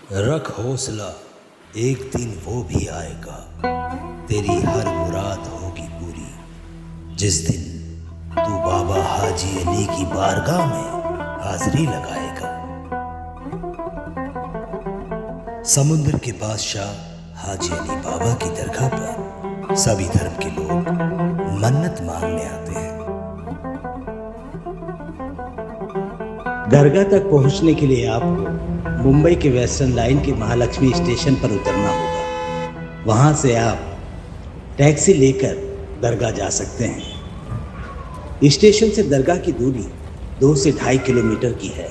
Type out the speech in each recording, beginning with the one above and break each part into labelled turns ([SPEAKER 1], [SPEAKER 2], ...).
[SPEAKER 1] रख हौसला, एक दिन वो भी आएगा, तेरी हर मुराद होगी पूरी। जिस दिन तू बाबा हाजी अली की बारगाह में हाजिरी लगाएगा। समुंदर के बादशाह हाजी अली बाबा की दरगाह पर सभी धर्म के लोग मन्नत मांगने आते हैं।
[SPEAKER 2] दरगाह तक पहुंचने के लिए आपको मुंबई के वेस्टर्न लाइन के महालक्ष्मी स्टेशन पर उतरना होगा। वहां से आप टैक्सी लेकर दरगाह जा सकते हैं। स्टेशन से दरगाह की दूरी 2 से 2.5 किलोमीटर की है।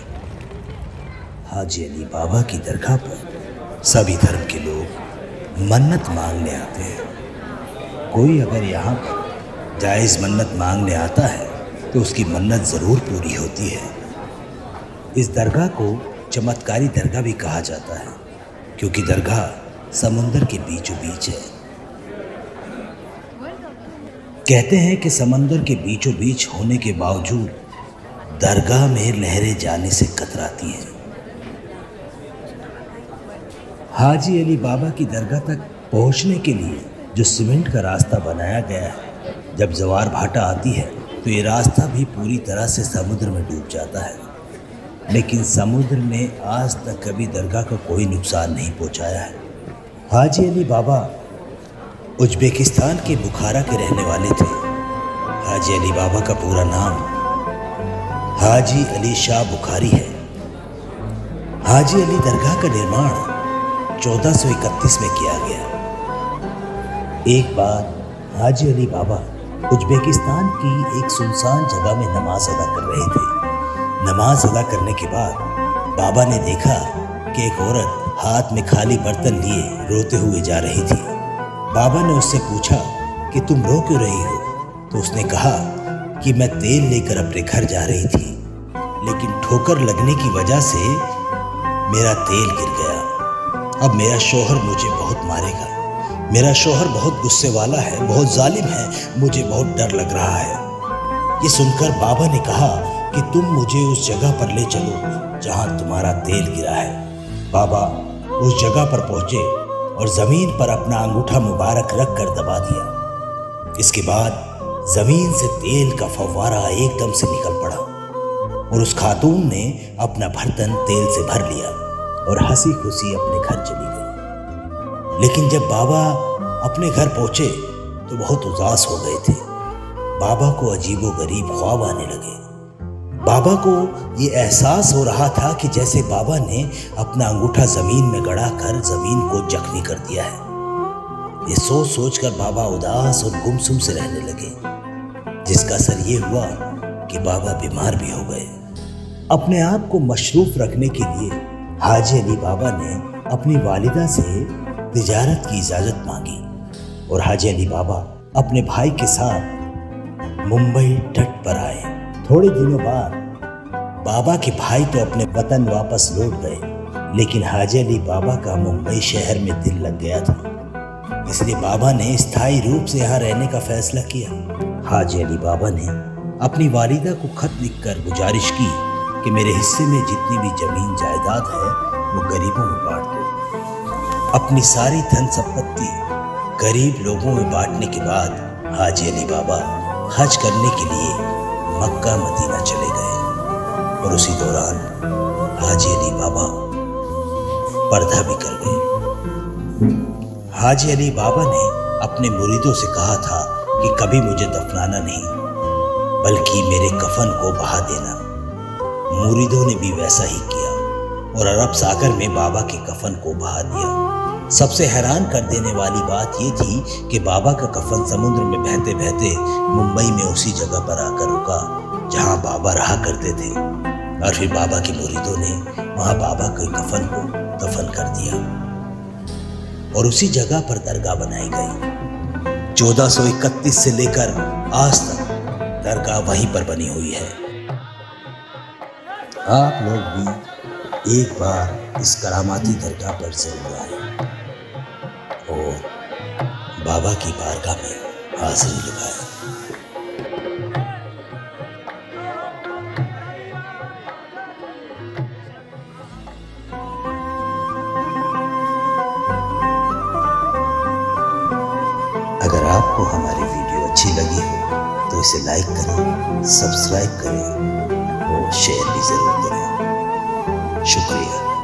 [SPEAKER 1] हाजी अली बाबा की दरगाह पर सभी धर्म के लोग मन्नत मांगने आते हैं। कोई अगर यहाँ पर जायज़ मन्नत मांगने आता है तो उसकी मन्नत ज़रूर पूरी होती है। इस दरगाह को चमत्कारी दरगाह भी कहा जाता है, क्योंकि दरगाह समुंदर के बीचों बीच है। कहते हैं कि समंदर के बीचों बीच होने के बावजूद दरगाह में लहरें जाने से कतराती हैं। हाजी अली बाबा की दरगाह तक पहुंचने के लिए जो सीमेंट का रास्ता बनाया गया है, जब जवार भाटा आती है तो ये रास्ता भी पूरी तरह से समुद्र में डूब जाता है। लेकिन समुद्र ने आज तक कभी दरगाह को कोई नुकसान नहीं पहुंचाया है। हाजी अली बाबा उज्बेकिस्तान के बुखारा के रहने वाले थे। हाजी अली बाबा का पूरा नाम हाजी अली शाह बुखारी है। हाजी अली दरगाह का निर्माण 1431 में किया गया। एक बार हाजी अली बाबा उज्बेकिस्तान की एक सुनसान जगह में नमाज अदा कर रहे थे। नमाज अदा करने के बाद बाबा ने देखा कि एक औरत हाथ में खाली बर्तन लिए रोते हुए जा रही थी। बाबा ने उससे पूछा कि तुम रो क्यों रही हो? तो उसने कहा कि मैं तेल लेकर अपने घर जा रही थी, लेकिन ठोकर लगने की वजह से मेरा तेल गिर गया। अब मेरा शौहर मुझे बहुत मारेगा। मेरा शौहर बहुत गुस्से वाला है, बहुत जालिम है, मुझे बहुत डर लग रहा है। ये सुनकर बाबा ने कहा कि तुम मुझे उस जगह पर ले चलो जहां तुम्हारा तेल गिरा है। बाबा उस जगह पर पहुंचे और जमीन पर अपना अंगूठा मुबारक रख कर दबा दिया। इसके बाद जमीन से तेल का फव्वारा एकदम से निकल पड़ा और उस खातून ने अपना बर्तन तेल से भर लिया और हंसी खुशी अपने घर चली गई। लेकिन जब बाबा अपने घर पहुंचे तो बहुत उदास हो गए थे। बाबा को अजीबो गरीब ख्वाब आने लगे। बाबा को ये एहसास हो रहा था कि जैसे बाबा ने अपना अंगूठा जमीन में गड़ा कर जमीन को जख्मी कर दिया है। ये सोच सोच कर बाबा उदास और गुमसुम से रहने लगे, जिसका असर ये हुआ कि बाबा बीमार भी हो गए। अपने आप को मशरूफ रखने के लिए हाजी अली बाबा ने अपनी वालिदा से तिजारत की इजाज़त मांगी और हाजी अली बाबा अपने भाई के साथ मुंबई तट पर आए। थोड़े दिनों बाद बाबा के भाई तो अपने वतन वापस लौट गए, लेकिन हाजी अली बाबा का मुंबई शहर में दिल लग गया था। इसलिए बाबा ने स्थायी रूप से यहाँ रहने का फैसला किया। हाजी अली बाबा ने अपनी वालिदा को खत लिखकर गुजारिश की कि मेरे हिस्से में जितनी भी जमीन जायदाद है वो गरीबों में बांट दो। अपनी सारी धन संपत्ति गरीब लोगों में बांटने के बाद हाजी अली बाबा हज करने के लिए मक्का मदीना चले गए और उसी दौरान हाजी अली बाबा पर्दा भी कर गए। हाजी अली बाबा ने अपने मुरीदों से कहा था कि कभी मुझे दफनाना नहीं, बल्कि मेरे कफन को बहा देना। मुरीदों ने भी वैसा ही किया और अरब सागर में बाबा के कफन को बहा दिया। सबसे हैरान कर देने वाली बात यह थी कि बाबा का कफन समुद्र में बहते बहते मुंबई में उसी जगह पर आकर रुका जहां बाबा रहा करते थे और फिर बाबा के मुरीदों ने वहां बाबा के कफन को दफन कर दिया और उसी जगह पर दरगाह बनाई गई। 1431 से लेकर आज तक दरगाह वहीं पर बनी हुई है। आप लोग भी एक बार इस करामाती दरगाह पर जरूर आए और बाबा की बारगाह में हाजिरी लगाए। अगर आपको हमारी वीडियो अच्छी लगी हो तो इसे लाइक करें, सब्सक्राइब करें और शेयर भी ज़रूर करें। शुक्रिया।